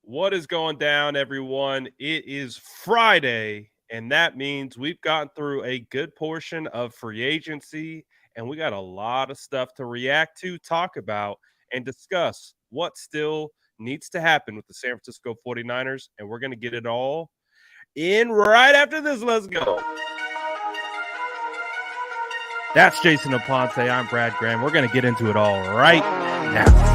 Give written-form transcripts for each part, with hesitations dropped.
What is going down, everyone? It is Friday, and that means we've gone through a good portion of free agency, and we got a lot of stuff to react to, talk about, and discuss what still needs to happen with the San Francisco 49ers. And we're going to get it all in right after this. Let's go. That's Jason Aponte. I'm Brad Graham. We're going to get into it all right now.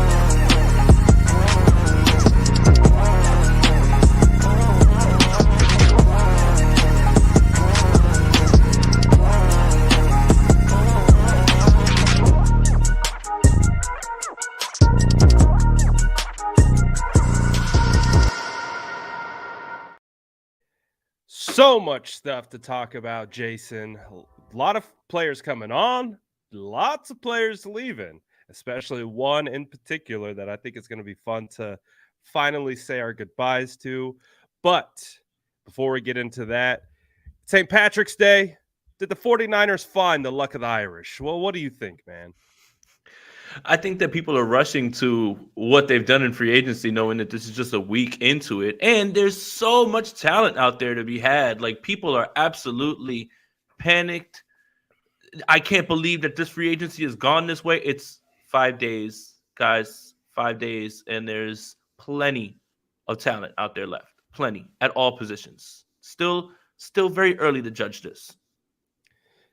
So much stuff to talk about, Jason. A lot of players coming on, lots of players leaving, especially one in particular that I think is going to be fun to finally say our goodbyes to. But before we get into that, St. Patrick's Day, did the 49ers find the luck of the Irish? Well, what do you think, man? I think that people are rushing to what they've done in free agency, knowing that this is just a week into it. And there's so much talent out there to be had. Like, people are absolutely panicked. I can't believe that this free agency has gone this way. It's 5 days, guys, 5 days. And there's plenty of talent out there left. Plenty at all positions. Still very early to judge this.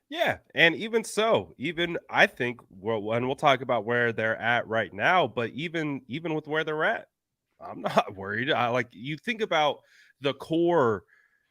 Yeah, and even so, even I think and we'll talk about where they're at right now, but even with where they're at, I'm not worried. I like you think about the core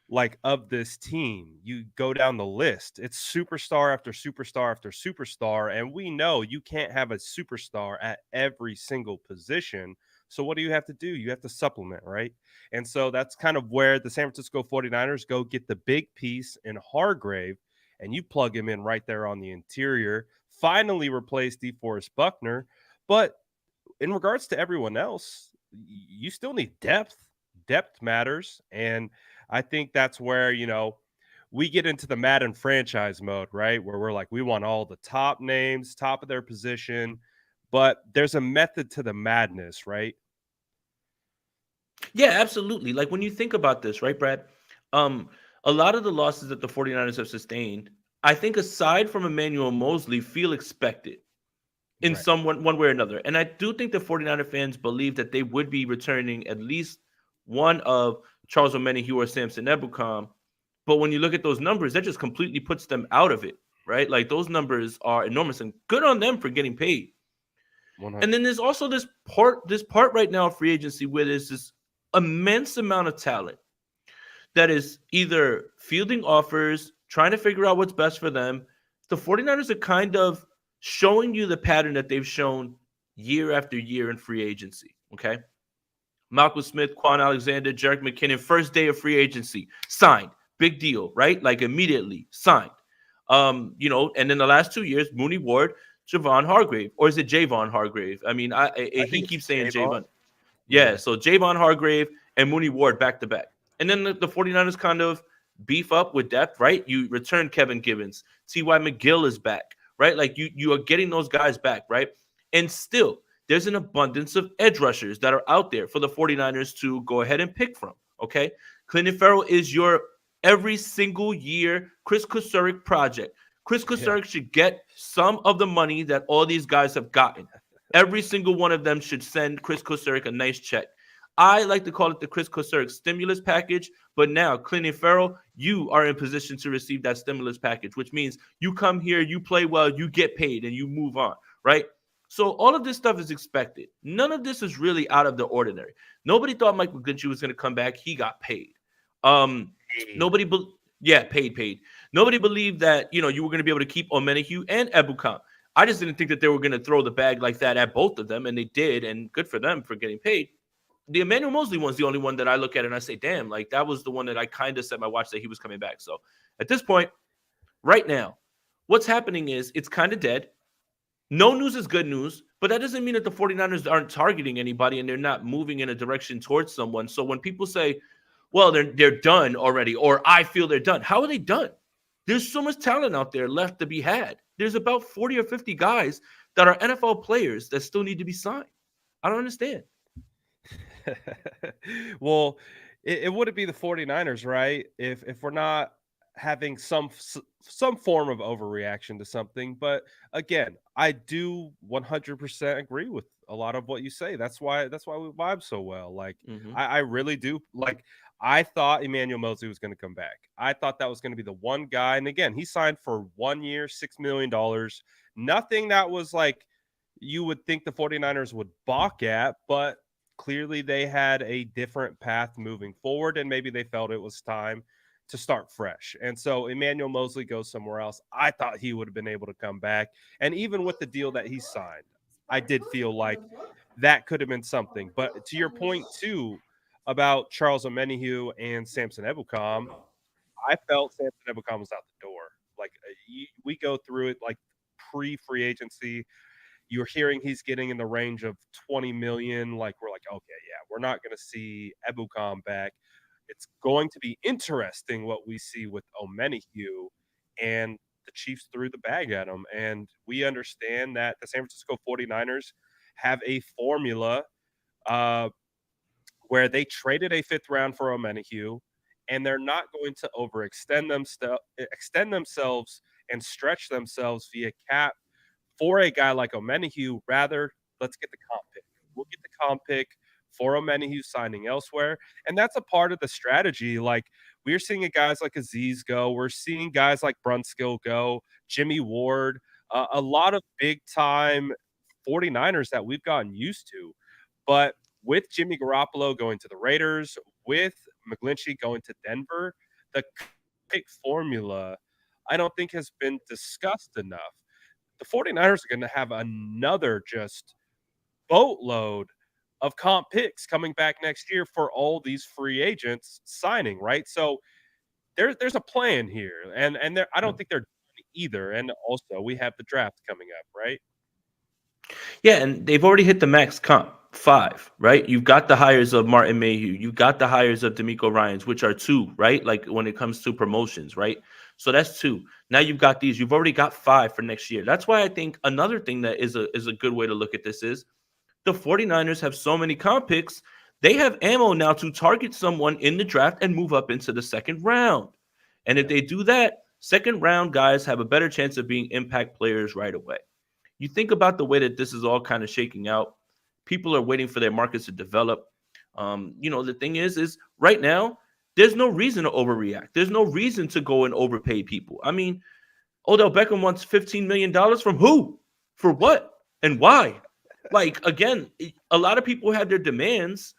like of this team. You go down the list. It's superstar after superstar after superstar, and we know you can't have a superstar at every single position. So what do you have to do? You have to supplement, right? And so that's kind of where the San Francisco 49ers go get the big piece in Hargrave, and you plug him in right there on the interior, finally replace DeForest Buckner. But in regards to everyone else, you still need depth. Depth matters. And I think that's where, we get into the Madden franchise mode, right? Where we're like, we want all the top names, top of their position, but there's a method to the madness, right? Yeah, absolutely. Like, when you think about this, right, Brad? Um, a lot of the losses that the 49ers have sustained, I think aside from Emmanuel Mosley, feel expected in Right. some one way or another. And I do think the 49er fans believe that they would be returning at least one of Charles Omenihu or Samson Ebukam. But when you look at those numbers, that just completely puts them out of it, right? Like, those numbers are enormous, and good on them for getting paid. And 100. then there's also this part right now of free agency where there's this immense amount of talent that is either fielding offers, trying to figure out what's best for them. The 49ers are kind of showing you the pattern that they've shown year after year in free agency. Okay. Malcolm Smith, Quan Alexander, Jerick McKinnon, first day of free agency, signed. Big deal, right? Like, immediately signed. And then the last 2 years, Mooney Ward, Javon Hargrave, or is it Javon Hargrave? I mean, I he think keeps it's saying Javon. Javon. Yeah, Yeah. so Javon Hargrave and Mooney Ward back to back. And then the 49ers kind of beef up with depth, right? You return Kevin Givens. T.Y. McGill is back, right? Like, you are getting those guys back, right? And still, there's an abundance of edge rushers that are out there for the 49ers to go ahead and pick from, okay? Clinton Farrell is your every single year Chris Kosurik project. Chris Yeah. Kosurik should get some of the money that all these guys have gotten. Every single one of them should send Chris Kosurik a nice check. I like to call it the Chris Kosurik stimulus package, but now, Clinton Farrell, you are in position to receive that stimulus package, which means you come here, you play well, you get paid, and you move on, right? So all of this stuff is expected. None of this is really out of the ordinary. Nobody thought Mike McGlinchey was going to come back. He got paid. Um, Paid. nobody, paid. Nobody believed that you were going to be able to keep Omenihu and Ebukam. I just didn't think that they were going to throw the bag like that at both of them, and they did, and good for them for getting paid. The Emmanuel Mosley one's the only one that I look at and I say, damn, like, that was the one that I kind of set my watch that he was coming back. So at this point, right now, what's happening is it's kind of dead. No news is good news, but that doesn't mean that the 49ers aren't targeting anybody and they're not moving in a direction towards someone. So when people say, well, they're done already, or I feel they're done, how are they done? There's so much talent out there left to be had. There's about 40 or 50 guys that are NFL players that still need to be signed. I don't understand. Well, it wouldn't be the 49ers, right? If we're not having some form of overreaction to something. But again, I do 100% agree with a lot of what you say. That's why we vibe so well. Like Hmm. I really do like I thought Emmanuel Mosley was going to come back. I thought that was going to be the one guy. And again, he signed for 1 year, $6 million. Nothing that was like you would think the 49ers would balk at, but clearly they had a different path moving forward, and maybe they felt it was time to start fresh. And so Emmanuel Mosley goes somewhere else. I thought he would have been able to come back. And even with the deal that he signed, I did feel like that could have been something. But to your point, too, about Charles Omenihu and Samson Ebukam, I felt Samson Ebukam was out the door. Like we go through it like pre-free agency, you're hearing he's getting in the range of 20 million. Like we're like, okay, yeah, we're not going to see Ebukam back. It's going to be interesting what we see with Omenihu, and the Chiefs threw the bag at him. And we understand that the San Francisco 49ers have a formula uh, where they traded a fifth round for Omenihu, and they're not going to extend themselves and stretch themselves via cap for a guy like Omenihu. Rather, let's get the comp pick. We'll get the comp pick for Omenihu signing elsewhere. And that's a part of the strategy. Like we're seeing guys like Aziz go. We're seeing guys like Brunskill go, Jimmy Ward, a lot of big time 49ers that we've gotten used to. But with Jimmy Garoppolo going to the Raiders, with McGlinchey going to Denver, the pick formula I don't think has been discussed enough. The 49ers are going to have another just boatload of comp picks coming back next year for all these free agents signing, right? So there's a plan here, and there I don't think they're done either. And also we have the draft coming up, right? Yeah, and they've already hit the max comp five, right? You've got the hires of Martin Mayhew, you got the hires of D'Amico Ryans, which are two, right? Like when it comes to promotions, right? So that's two. Now you've got these. You've already got five for next year. That's why I think another thing that is a good way to look at this is the 49ers have so many comp picks. They have ammo now to target someone in the draft and move up into the second round. And if Yeah. they do that, second round guys have a better chance of being impact players right away. You think about the way that this is all kind of shaking out. People are waiting for their markets to develop. The thing is right now there's no reason to overreact. There's no reason to go and overpay people. I mean, Odell Beckham wants $15 million from who, for what, and why? Like again, a lot of people have their demands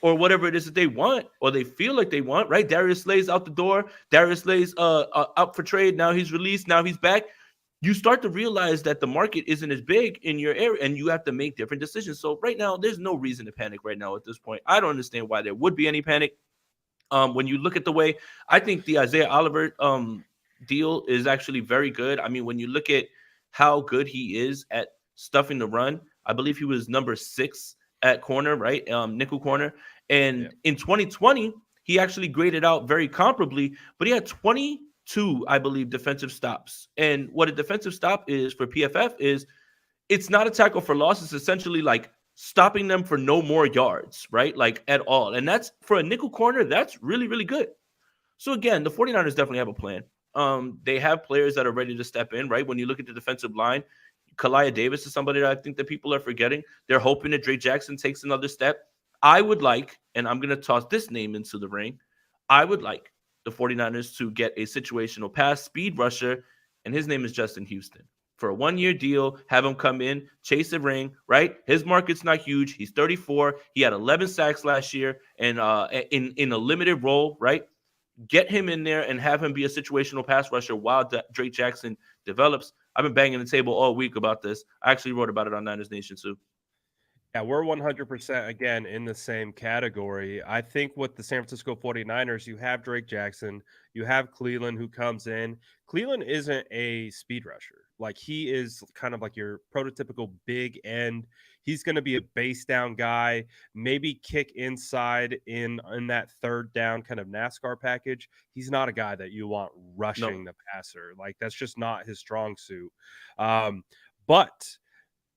or whatever it is that they want or they feel like they want. Right? Darius Slay's out the door. Darius Slay's out for trade. Now he's released. Now he's back. You start to realize that the market isn't as big in your area and you have to make different decisions. So right now, there's no reason to panic right now at this point. I don't understand why there would be any panic. When you look at the way, I think the Isaiah Oliver deal is actually very good. I mean, when you look at how good he is at stuffing the run, I believe he was number 6 at corner, right? Nickel corner. Yeah. And in 2020, he actually graded out very comparably, but he had 22, I believe, defensive stops. And what a defensive stop is for PFF is it's not a tackle for loss. It's essentially like stopping them for no more yards, right? Like at all. And that's for a nickel corner, that's really, really good. So again, the 49ers definitely have a plan. They have players that are ready to step in, right? When you look at the defensive line, Kalia Davis is somebody that I think that people are forgetting. They're hoping that Drake Jackson takes another step. I would like, and I'm going to toss this name into the ring, I would like the 49ers to get a situational pass speed rusher, and his name is Justin Houston. For a 1-year deal, have him come in, chase the ring, right? His market's not huge. He's 34. He had 11 sacks last year and in a limited role, right? Get him in there and have him be a situational pass rusher while Drake Jackson develops. I've been banging the table all week about this. I actually wrote about it on Niners Nation too. Yeah, we're 100% again in the same category. I think with the San Francisco 49ers, you have Drake Jackson, you have Cleveland who comes in. Cleveland isn't a speed rusher. Like he is kind of like your prototypical big end. He's going to be a base down guy, maybe kick inside in that third down kind of NASCAR package. He's not a guy that you want No. rushing the passer. Like that's just not his strong suit. But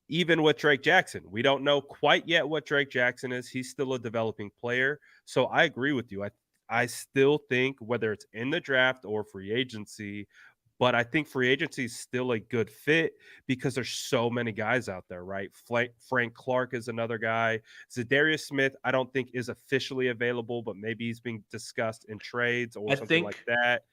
even with Drake Jackson, we don't know quite yet what Drake Jackson is. He's still a developing player. So I agree with you. I still think whether it's in the draft or free agency, but I think free agency is still a good fit because there's so many guys out there, right? Frank Clark is another guy. Zadarius Smith, I don't think is officially available, but maybe he's being discussed in trades or I something like think that.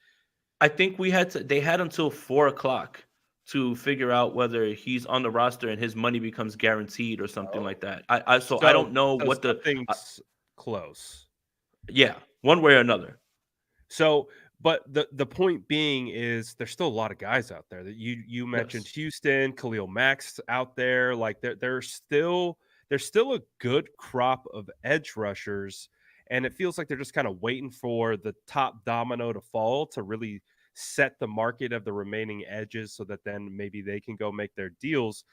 I think they had until 4 o'clock to figure out whether he's on the roster and his money becomes guaranteed or something Oh, like that. So I so don't know so what something's close. yeah, one way or another. So, but the point being is there's still a lot of guys out there that you mentioned Yes. Houston, Khalil Mack's out there. Like there's still a good crop of edge rushers, and it feels like they're just kind of waiting for the top domino to fall to really set the market of the remaining edges so that then maybe they can go make their deals.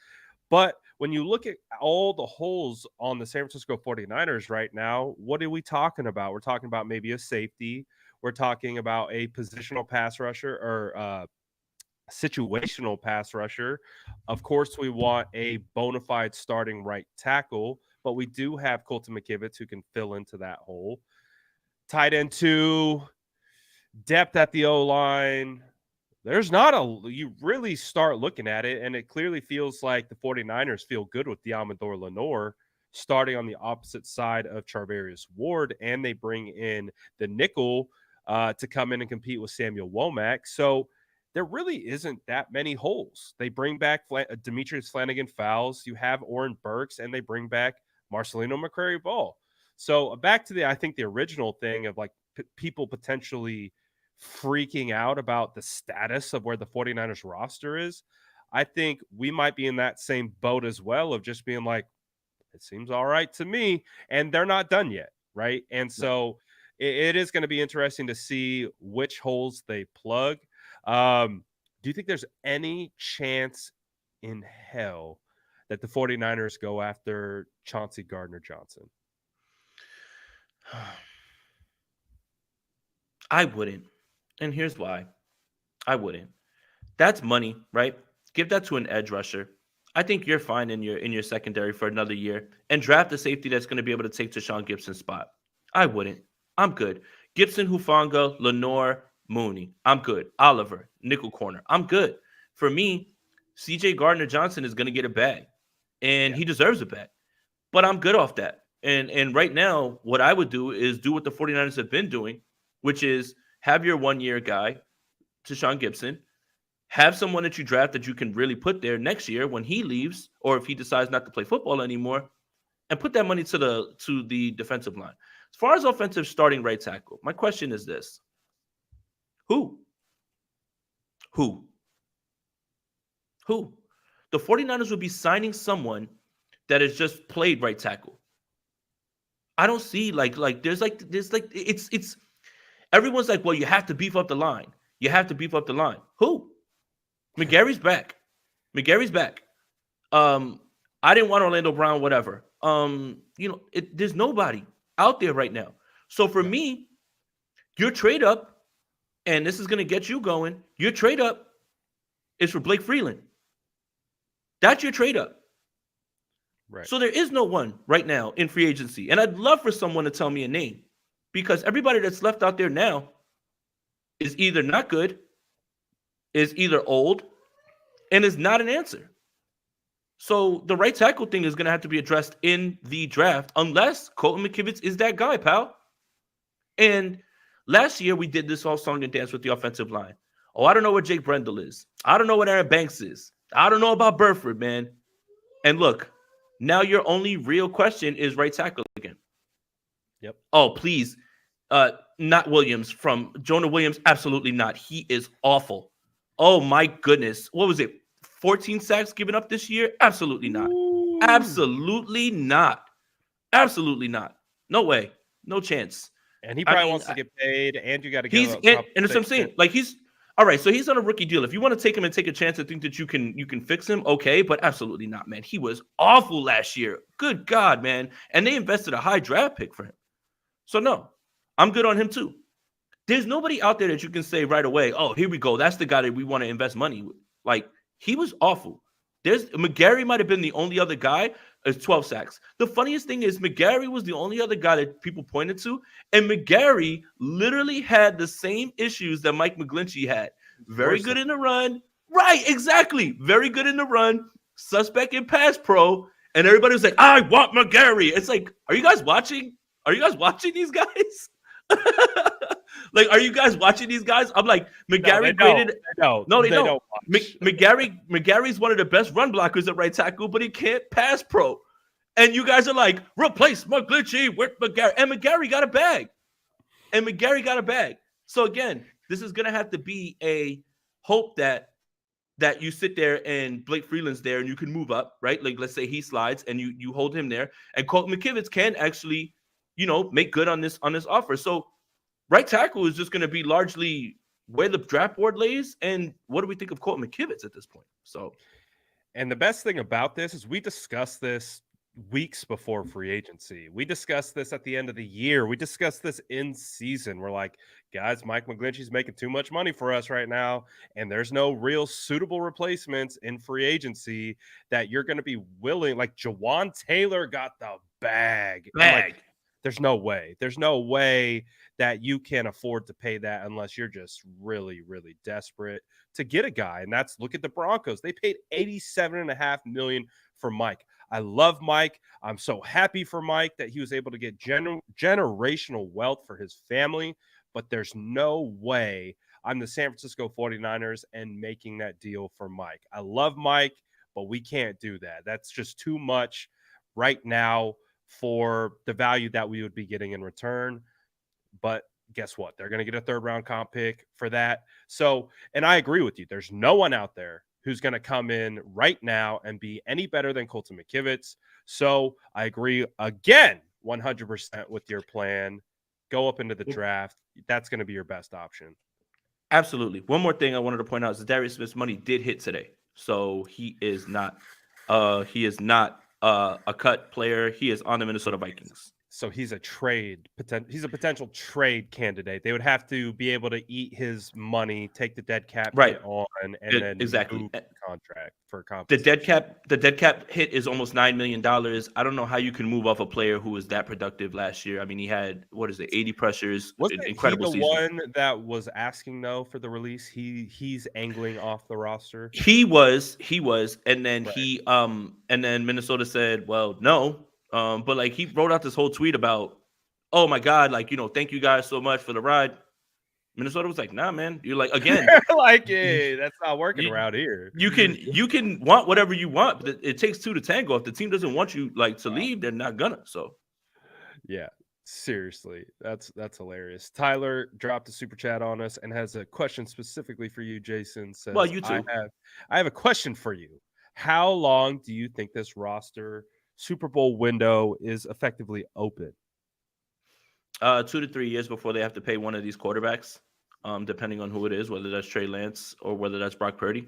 But when you look at all the holes on the San Francisco 49ers right now, what are we talking about? We're talking about maybe a safety. We're talking about a positional pass rusher or situational pass rusher. Of course, we want a bona fide starting right tackle, but we do have Colton McKivitz who can fill into that hole. Tight end two, depth at the O line. There's not you really start looking at it, and it clearly feels like the 49ers feel good with Diamador Lenore starting on the opposite side of Charvarius Ward, and they bring in the nickel to come in and compete with Samuel Womack. So there really isn't that many holes. They bring back Demetrius Flanagan Fowles. You have Oren Burks, and they bring back Marcelino McCrary Ball. So back to I think the original thing of like people potentially freaking out about the status of where the 49ers roster is. I think we might be in that same boat as well of just being like, it seems all right to me. And they're not done yet. Right. And Right. so it is going to be interesting to see which holes they plug. Do you think there's any chance in hell that the 49ers go after Chauncey Gardner Johnson? I wouldn't. And here's why. I wouldn't. That's money, right? Give that to an edge rusher. I think you're fine in your secondary for another year and draft a safety that's going to be able to take Tashawn Gibson's spot. I wouldn't. I'm good. Gibson, Hufanga, Lenore, Mooney. I'm good. Oliver, nickel corner. I'm good. For me, CJ Gardner Johnson is going to get a bag, and Yeah. he deserves a bag. But I'm good off that. And right now, what I would do is do what the 49ers have been doing, which is have your 1 year guy, Tashawn Gibson, have someone that you draft that you can really put there next year when he leaves, or if he decides not to play football anymore, and put that money to the defensive line. As far as offensive starting right tackle, my question is this: Who? Who? Who? The 49ers would be signing someone that has just played right tackle. I don't see there's it's everyone's like, well, you have to beef up the line. You have to beef up the line. Who? McGarry's back. McGarry's back. I didn't want Orlando Brown, whatever. There's nobody out there right now. So for me, your trade up, and this is going to get you going. Your trade up is for Blake Freeland. That's your trade up. Right. So there is no one right now in free agency, and I'd love for someone to tell me a name, because everybody that's left out there now is either not good, is either old, and is not an answer. So the right tackle thing is going to have to be addressed in the draft, unless Colton McKivitz is that guy, pal. And last year we did this all song and dance with the offensive line. Oh, I don't know what Jake Brendel is. I don't know what Aaron Banks is. I don't know about Burford, man. And look, now your only real question is right tackle again. Yep. Oh, please. Not Williams from Jonah Williams. Absolutely not. He is awful. Oh my goodness. What was it? 14 sacks given up this year? Absolutely not. Ooh. Absolutely not. Absolutely not. No way. No chance. And he probably wants to get paid, and you got to give He's up and that's what I'm compensation. saying. Like, he's all right. So he's on a rookie deal. If you want to take him and take a chance and think that you can fix him, okay, but absolutely not, man. He was awful last year. Good God, man. And they invested a high draft pick for him. So no, I'm good on him too. There's nobody out there that you can say right away, oh, here we go. That's the guy that we want to invest money with. Like, he was awful. There's McGarry might have been the only other guy. It's 12 sacks. The funniest thing is McGarry was the only other guy that people pointed to, and McGarry literally had the same issues that Mike McGlinchey had. Very Worse good than in the run. Right, exactly. Very good in the run. Suspect in pass pro. And everybody was like, I want McGarry. It's like, are you guys watching? Are you guys watching these guys? Like, are you guys watching these guys? I'm like, no, they McGarry don't. graded. They don't. No, they They don't. don't watch. McGarry's one of the best run blockers at right tackle, but he can't pass pro. And you guys are like, replace McGlinchey with McGarry. And McGarry got a bag. So again, this is gonna have to be a hope that you sit there and Blake Freeland's there and you can move up, right? Like let's say he slides and you hold him there, and Colton McKivitz can actually, make good on this offer. So right tackle is just gonna be largely where the draft board lays, and what do we think of Colton McKivitz at this point? So, And the best thing about this is we discussed this weeks before free agency. We discussed this at the end of the year. We discussed this in season. We're like, guys, Mike McGlinchey's making too much money for us right now, and there's no real suitable replacements in free agency that you're going to be willing. Like Javon Taylor got the bag. I'm like, there's no way. There's no way that you can afford to pay that unless you're just really, really desperate to get a guy. And that's look at the Broncos. They paid $87.5 million for Mike. I love Mike. I'm so happy for Mike that he was able to get generational wealth for his family, but there's no way I'm the San Francisco 49ers and making that deal for Mike. I love Mike, but we can't do that. That's just too much right now for the value that we would be getting in return. But guess what? They're going to get a third round comp pick for that. So, and I agree with you. There's no one out there who's going to come in right now and be any better than Colton McKivitz. So I agree again, 100% with your plan. Go up into the draft. That's going to be your best option. absolutely. One more thing I wanted to point out is that Darius Smith's money did hit today, so he is not a cut player. He is on the Minnesota Vikings. So he's a potential trade candidate. They would have to be able to eat his money, take the dead cap Right. hit on, and then Exactly. move the contract for The compensation. dead cap hit is almost $9 million. I don't know how you can move off a player who was that productive last year. I mean, he had 80 pressures, Wasn't incredible he the season. one that was asking though for the release? He's angling off the roster. He was, and then Right. and then Minnesota said, well, no. But like he wrote out this whole tweet about, oh my God, like, thank you guys so much for the ride. Minnesota was like, nah, man. You're like, again, Like, hey, that's not working you, around here. you can want whatever you want, but it takes two to tango. If the team doesn't want you like to leave, they're not gonna. So Yeah, seriously, that's hilarious. Tyler dropped a super chat on us and has a question specifically for you. Jason well, says, you "I too. have a question for you. How long do you think this roster Super Bowl window is effectively open?" 2 to 3 years before they have to pay one of these quarterbacks, depending on who it is, whether that's Trey Lance or whether that's Brock Purdy.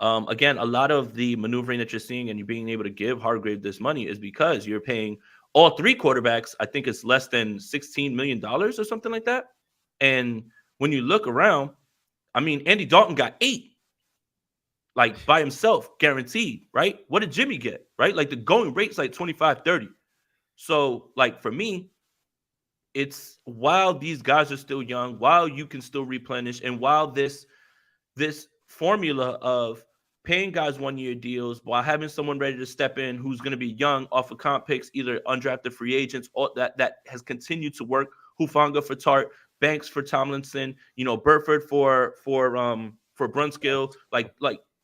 Again, a lot of the maneuvering that you're seeing and you being able to give Hargrave this money is because you're paying all three quarterbacks. I think it's less than $16 million or something like that. And when you look around, I mean, Andy Dalton got 8, like by himself, guaranteed, right? What did Jimmy get, right? Like the going rate's like 25, 30. So, like for me, it's while these guys are still young, while you can still replenish, and while this formula of paying guys 1 year deals while having someone ready to step in who's going to be young off of comp picks, either undrafted free agents, or that has continued to work. Hufanga for Tart, Banks for Tomlinson, Burford for Brunskill,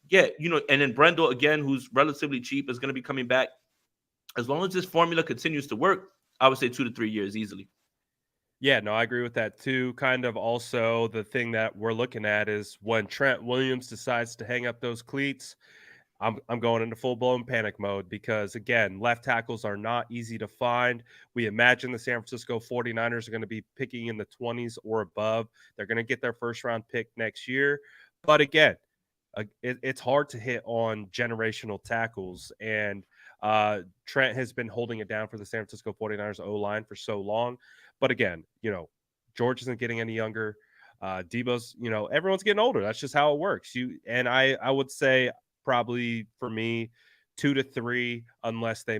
yeah, and then Brendel again, who's relatively cheap, is going to be coming back. As long as this formula continues to work, I would say 2 to 3 years easily. Yeah, no, I agree with that too. Kind of also the thing that we're looking at is when Trent Williams decides to hang up those cleats, I'm going into full-blown panic mode because again, left tackles are not easy to find. We imagine the San Francisco 49ers are going to be picking in the 20s or above. They're going to get their first round pick next year. But again, it's hard to hit on generational tackles and Trent has been holding it down for the San Francisco 49ers O-line for so long. But again, George isn't getting any younger. Debo's, everyone's getting older. That's just how it works. I would say probably for me 2 to 3, unless they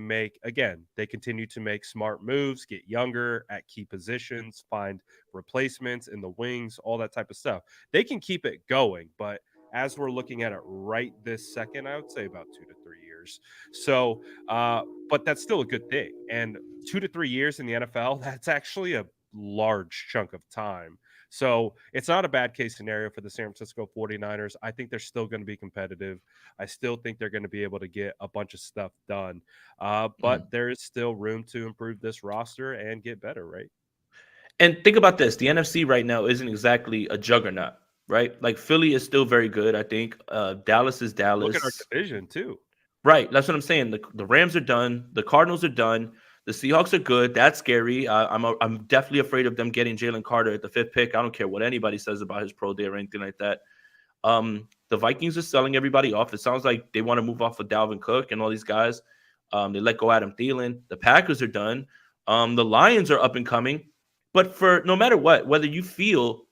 continue to make smart moves, get younger at key positions, find replacements in the wings, all that type of stuff. They can keep it going, but as we're looking at it right this second, I would say about 2 to 3 years. So, but that's still a good thing. And 2 to 3 years in the NFL, that's actually a large chunk of time. So it's not a bad case scenario for the San Francisco 49ers. I think they're still going to be competitive. I still think they're going to be able to get a bunch of stuff done. Mhm. But there is still room to improve this roster and get better, right? And think about this: the NFC right now isn't exactly a juggernaut, right? Like Philly is still very good. I think Dallas is Look at our Dallas. division, too. Right. That's what I'm saying. The Rams are done. The Cardinals are done. The Seahawks are good. That's scary. I'm definitely afraid of them getting Jalen Carter at the 5th pick. I don't care what anybody says about his pro day or anything like that. The Vikings are selling everybody off. It sounds like they want to move off of Dalvin Cook and all these guys. They let go Adam Thielen. The Packers are done. The Lions are up and coming. But for no matter what, whether you feel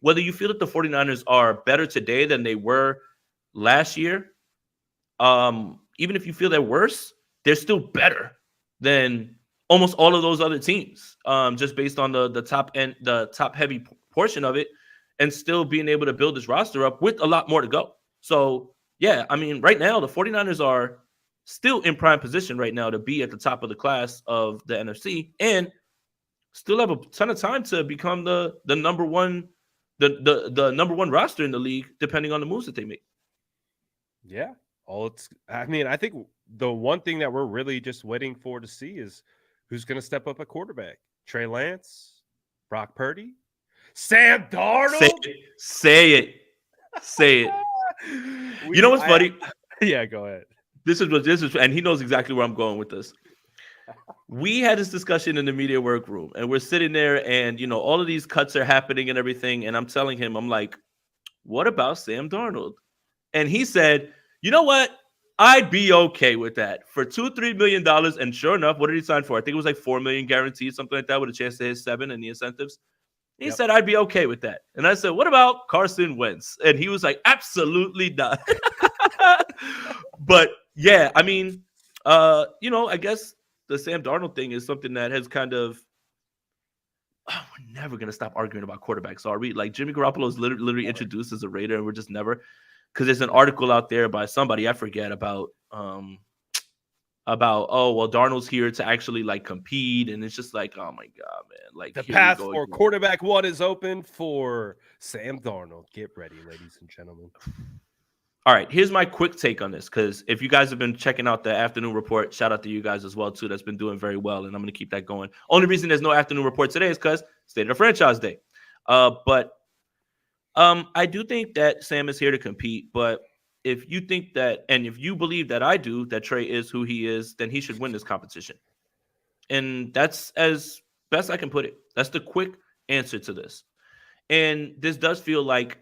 that the 49ers are better today than they were last year, even if you feel they're worse, they're still better than almost all of those other teams. Just based on the top end, the top heavy portion of it, and still being able to build this roster up with a lot more to go. So yeah, I mean, right now the 49ers are still in prime position right now to be at the top of the class of the NFC and still have a ton of time to become the number one the number one roster in the league, depending on the moves that they make. Yeah. I mean, I think the one thing that we're really just waiting for to see is who's going to step up at quarterback. Trey Lance, Brock Purdy, Sam Say Darnold. it, say it, say it. You know what's I funny? yeah, go ahead. This is, and he knows exactly where I'm going with this. We had this discussion in the media workroom, and we're sitting there, and all of these cuts are happening and everything. And I'm telling him, I'm like, "What about Sam Darnold?" And he said, "You know what? I'd be okay with that for $2-3 million." And sure enough, what did he sign for? I think it was like 4 million guaranteed, something like that, with a chance to hit 7 in the incentives. He Yep. said, "I'd be okay with that." And I said, "What about Carson Wentz?" And he was like, "Absolutely not." But yeah, I mean, I guess the Sam Darnold thing is something that has kind of we're never gonna stop arguing about quarterbacks, are we? Like Jimmy Garoppolo is literally Never. introduced as a Raider, and we're just never, because there's an article out there by somebody I forget about, oh well, Darnold's here to actually like compete, and it's just like, oh my god, man, like The here we path go for again. quarterback one is open for Sam Darnold. Get ready, ladies and gentlemen. All right, here's my quick take on this, because if you guys have been checking out the afternoon report, shout out to you guys as well too. That's been doing very well, and I'm going to keep that going. Only reason there's no afternoon report today is because State of the Franchise Day. But I do think that Sam is here to compete. But if you think that, and if you believe that I do, that Trey is who he is, then he should win this competition. And that's as best I can put it. That's the quick answer to this. And this does feel like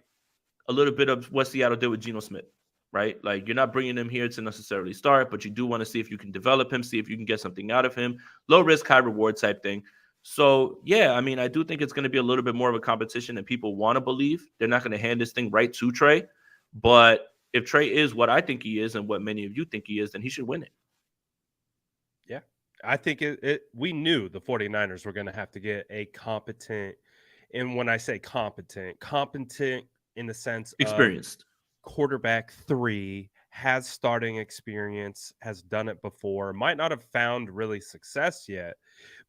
a little bit of what Seattle did with Geno Smith, right? Like you're not bringing him here to necessarily start, but you do want to see if you can develop him, see if you can get something out of him. Low risk, high reward type thing. So yeah, I mean, I do think it's going to be a little bit more of a competition than people want to believe. They're not going to hand this thing right to Trey, but if Trey is what I think he is and what many of you think he is, then he should win it. Yeah. I think we knew the 49ers were going to have to get a competent, and when I say competent in the sense of Experienced. quarterback 3, has starting experience, has done it before, might not have found really success yet.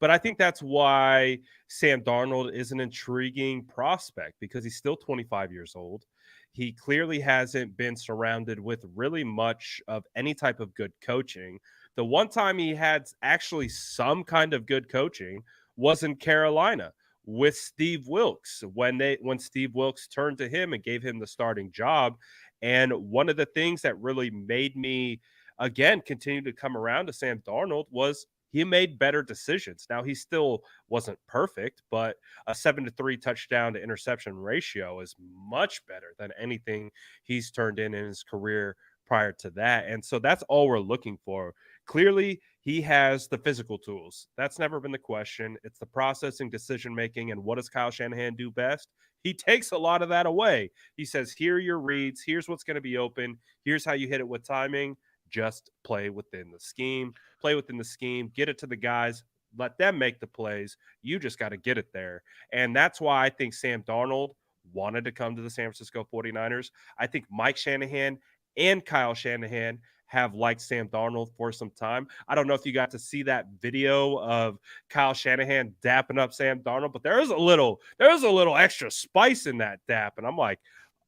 But I think that's why Sam Darnold is an intriguing prospect, because he's still 25 years old. He clearly hasn't been surrounded with really much of any type of good coaching. The one time he had actually some kind of good coaching was in Carolina with Steve Wilkes, when Steve Wilkes turned to him and gave him the starting job. And one of the things that really made me again continue to come around to Sam Darnold was he made better decisions. Now, he still wasn't perfect, but a 7-3 touchdown to interception ratio is much better than anything he's turned in his career prior to that. And so that's all we're looking for. Clearly, he has the physical tools. That's never been the question. It's the processing, decision making, and what does Kyle Shanahan do best? He takes a lot of that away. He says, here are your reads. Here's what's going to be open. Here's how you hit it with timing. Just play within the scheme. Play within the scheme. Get it to the guys. Let them make the plays. You just got to get it there. And that's why I think Sam Darnold wanted to come to the San Francisco 49ers. I think Mike Shanahan and Kyle Shanahan have liked Sam Darnold for some time. I don't know if you got to see that video of Kyle Shanahan dapping up Sam Darnold, but there's a little extra spice in that dap. And I'm like,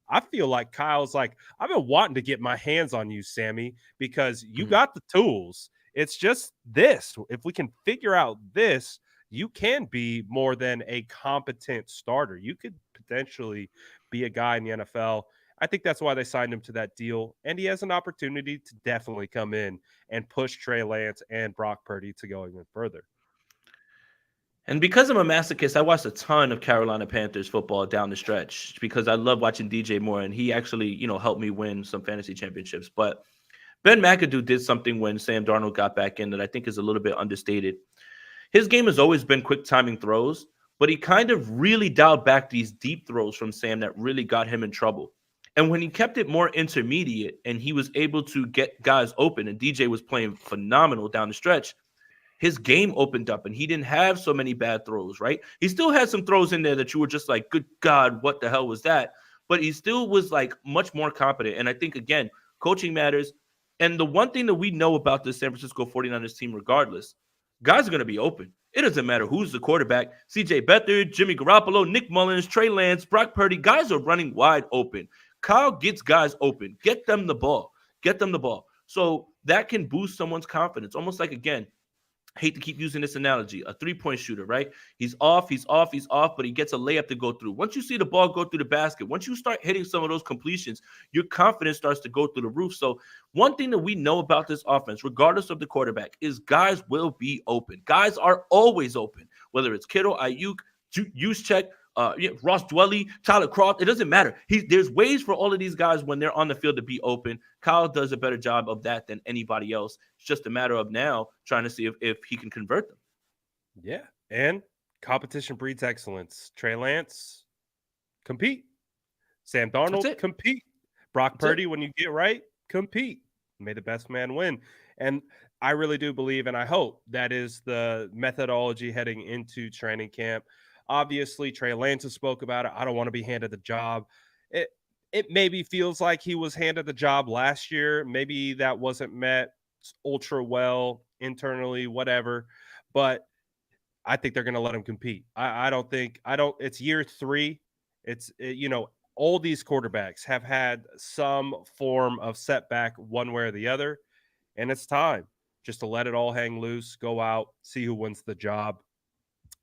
I feel like Kyle's like, I've been wanting to get my hands on you, Sammy, because you got the tools. It's just this. If we can figure out this, you can be more than a competent starter. You could potentially be a guy in the NFL. I think that's why they signed him to that deal. And he has an opportunity to definitely come in and push Trey Lance and Brock Purdy to go even further. And because I'm a masochist, I watched a ton of Carolina Panthers football down the stretch because I love watching DJ Moore, and he actually, helped me win some fantasy championships. But Ben McAdoo did something when Sam Darnold got back in that I think is a little bit understated. His game has always been quick timing throws, but he kind of really dialed back these deep throws from Sam that really got him in trouble. And when he kept it more intermediate and he was able to get guys open, and DJ was playing phenomenal down the stretch, his game opened up and he didn't have so many bad throws, right? He still had some throws in there that you were just like, good God, what the hell was that? But he still was like much more competent. And I think, again, coaching matters. And the one thing that we know about the San Francisco 49ers team, regardless, guys are going to be open. It doesn't matter who's the quarterback. CJ Beathard, Jimmy Garoppolo, Nick Mullins, Trey Lance, Brock Purdy, guys are running wide open. Kyle gets guys open. Get them the ball. Get them the ball. So that can boost someone's confidence. Almost like, again, hate to keep using this analogy, a three-point shooter, right? He's off, but he gets a layup to go through. Once you see the ball go through the basket, once you start hitting some of those completions, your confidence starts to go through the roof. So one thing that we know about this offense, regardless of the quarterback, is guys will be open. Guys are always open, whether it's Kittle, Ayuk, Juszczyk, Ross Dwelly, Tyler Croft. It doesn't matter. There's ways for all of these guys when they're on the field to be open. Kyle does a better job of that than anybody else. It's just a matter of now trying to see if he can convert them. Yeah, and competition breeds excellence. Trey Lance, compete. Sam Darnold, compete. Brock Purdy, when you get right, compete. May the best man win. And I really do believe, and I hope that is the methodology heading into training camp. Obviously, Trey Lance spoke about it. I don't want to be handed the job. It maybe feels like he was handed the job last year. Maybe that wasn't met ultra well internally, whatever. But I think they're going to let him compete. It's year 3. All these quarterbacks have had some form of setback one way or the other. And it's time just to let it all hang loose, go out, see who wins the job.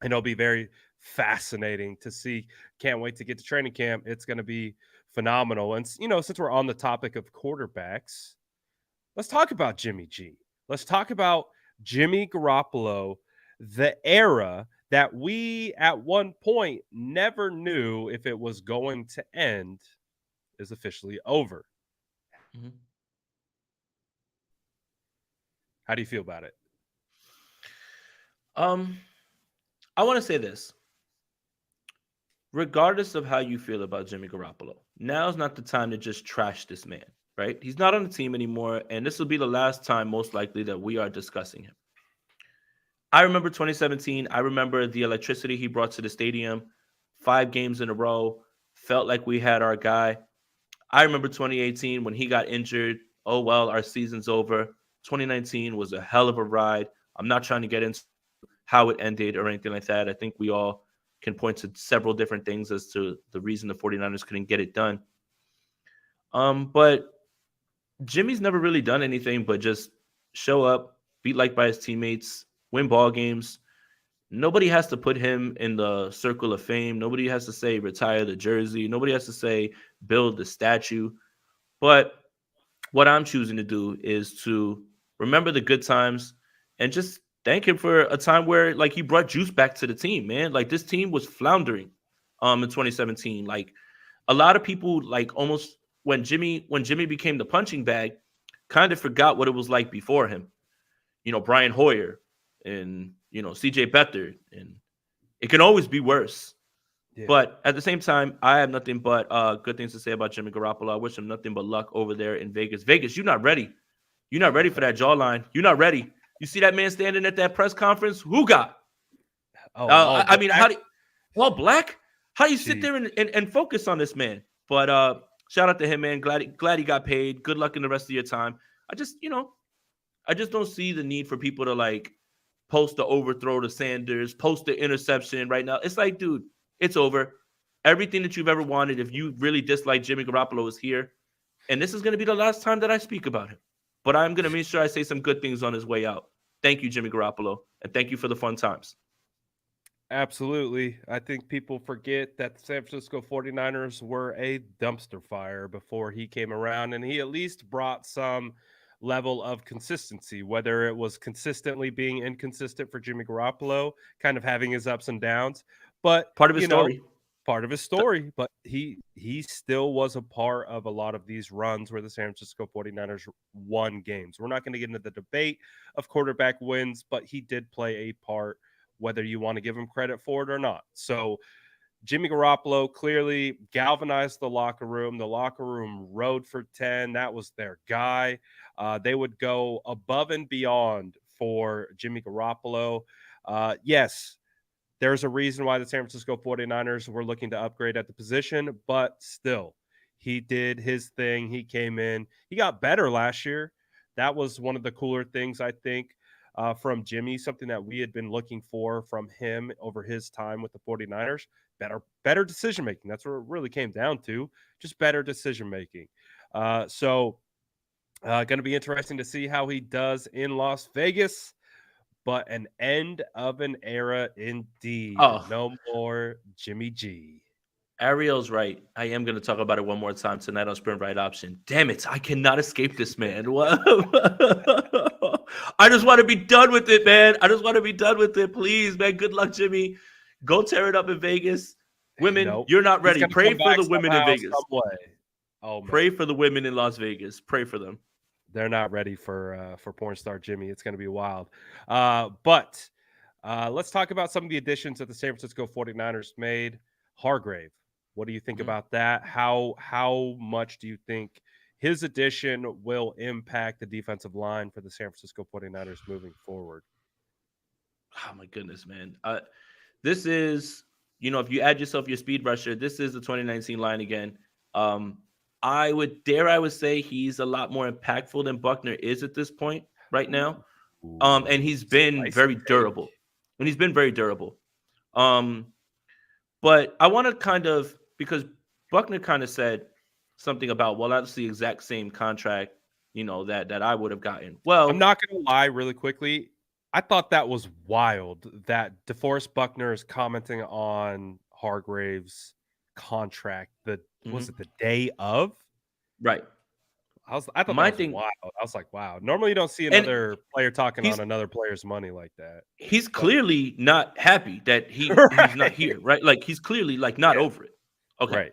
And it'll be very fascinating to see. Can't wait to get to training camp. It's going to be phenomenal. And, since we're on the topic of quarterbacks, let's talk about Jimmy G. Let's talk about Jimmy Garoppolo, the era that we at one point never knew if it was going to end is officially over. Mm-hmm. How do you feel about it? I want to say this. Regardless of how you feel about Jimmy Garoppolo, now's not the time to just trash this man, right? He's not on the team anymore, and this will be the last time, most likely, that we are discussing him. I remember 2017. I remember the electricity he brought to the stadium. 5 games in a row. Felt like we had our guy. I remember 2018 when he got injured. Oh, well, our season's over. 2019 was a hell of a ride. I'm not trying to get into how it ended or anything like that. I think we all can point to several different things as to the reason the 49ers couldn't get it done. But Jimmy's never really done anything but just show up, be liked by his teammates, win ball games. Nobody has to put him in the circle of fame. Nobody has to say retire the jersey. Nobody has to say build the statue. But what I'm choosing to do is to remember the good times and just thank him for a time where, like, he brought juice back to the team, man. Like, this team was floundering in 2017. Like, a lot of people, like, almost when Jimmy became the punching bag, kind of forgot what it was like before him. Brian Hoyer and, CJ Beathard. And it can always be worse. Yeah. But at the same time, I have nothing but good things to say about Jimmy Garoppolo. I wish him nothing but luck over there in Vegas. Vegas, you're not ready. You're not ready for that jawline. You're not ready. You see that man standing at that press conference? Who got? Oh, all I mean, black. all black? How do you sit Gee. there and focus on this man? But shout out to him, man. Glad he got paid. Good luck in the rest of your time. I just don't see the need for people to like post the overthrow to Sanders, post the interception right now. It's like, dude, it's over. Everything that you've ever wanted, if you really dislike Jimmy Garoppolo, is here. And this is going to be the last time that I speak about him. But I'm going to make sure I say some good things on his way out. Thank you, Jimmy Garoppolo. And thank you for the fun times. Absolutely. I think people forget that the San Francisco 49ers were a dumpster fire before he came around, and he at least brought some level of consistency, whether it was consistently being inconsistent for Jimmy Garoppolo, kind of having his ups and downs. But, Part of his story. part of his story, but he still was a part of a lot of these runs where the San Francisco 49ers won games. We're not going to get into the debate of quarterback wins, but he did play a part, whether you want to give him credit for it or not. So Jimmy Garoppolo clearly galvanized the locker room. The locker room rode for 10. That was their guy. They would go above and beyond for Jimmy Garoppolo. Yes, there's a reason why the San Francisco 49ers were looking to upgrade at the position, but still, he did his thing. He came in. He got better last year. That was one of the cooler things, I think, from Jimmy, something that we had been looking for from him over his time with the 49ers. Better decision making. That's what it really came down to. Just better decision making. So going to be interesting to see how he does in Las Vegas. But an end of an era indeed. Oh. No more Jimmy G. Ariel's right. I am going to talk about it one more time tonight on Sprint Right Option. Damn it. I cannot escape this, man. I just want to be done with it, man. I just want to be done with it. Please, man. Good luck, Jimmy. Go tear it up in Vegas. Women, Nope. You're not ready. He's gonna Pray come for back the women in somehow, Vegas. some way. Oh, man. Pray for the women in Las Vegas. Pray for them. They're not ready for porn star Jimmy. It's going to be wild. But let's talk about some of the additions that the San Francisco 49ers made. Hargrave, what do you think about that? How much do you think his addition will impact the defensive line for the San Francisco 49ers moving forward? Oh, my goodness, man. This is, if you add yourself your speed rusher, this is the 2019 line again. I would say he's a lot more impactful than Buckner is at this point right now. And he's been very durable. But I want to because Buckner kind of said something about, well, that's the exact same contract, that I would have gotten. Well, I'm not going to lie really quickly. I thought that was wild that DeForest Buckner is commenting on Hargrave's contract. Was it the day of? Right. I thought that was wild. I was like, wow. Normally you don't see another player talking on another player's money like that. He's clearly not happy that he's not here, right? Like he's clearly not over it. Okay. Right.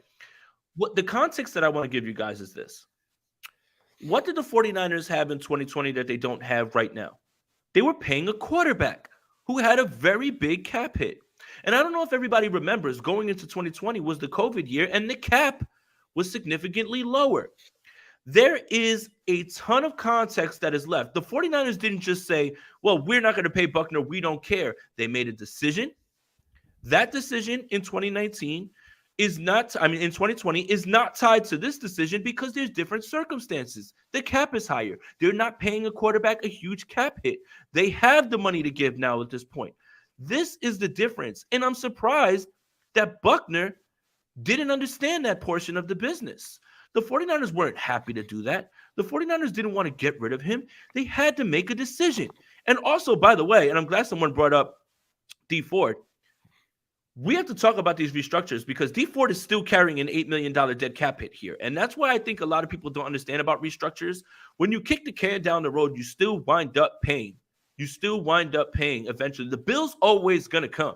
What the context that I want to give you guys is this. What did the 49ers have in 2020 that they don't have right now? They were paying a quarterback who had a very big cap hit. And I don't know if everybody remembers, going into 2020 was the COVID year and the cap was significantly lower. There is a ton of context that is left. The 49ers didn't just say, well, we're not going to pay Buckner. We don't care. They made a decision. That decision in 2019 in 2020 is not tied to this decision because there's different circumstances. The cap is higher. They're not paying a quarterback a huge cap hit. They have the money to give now at this point. This is the difference. And I'm surprised that Buckner didn't understand that portion of the business. The 49ers weren't happy to do that. The 49ers didn't want to get rid of him. They had to make a decision. And also, by the way, and I'm glad someone brought up D Ford, we have to talk about these restructures because D Ford is still carrying an $8 million dead cap hit here. And that's why I think a lot of people don't understand about restructures. When you kick the can down the road, you still wind up paying. Eventually. The bill's always going to come.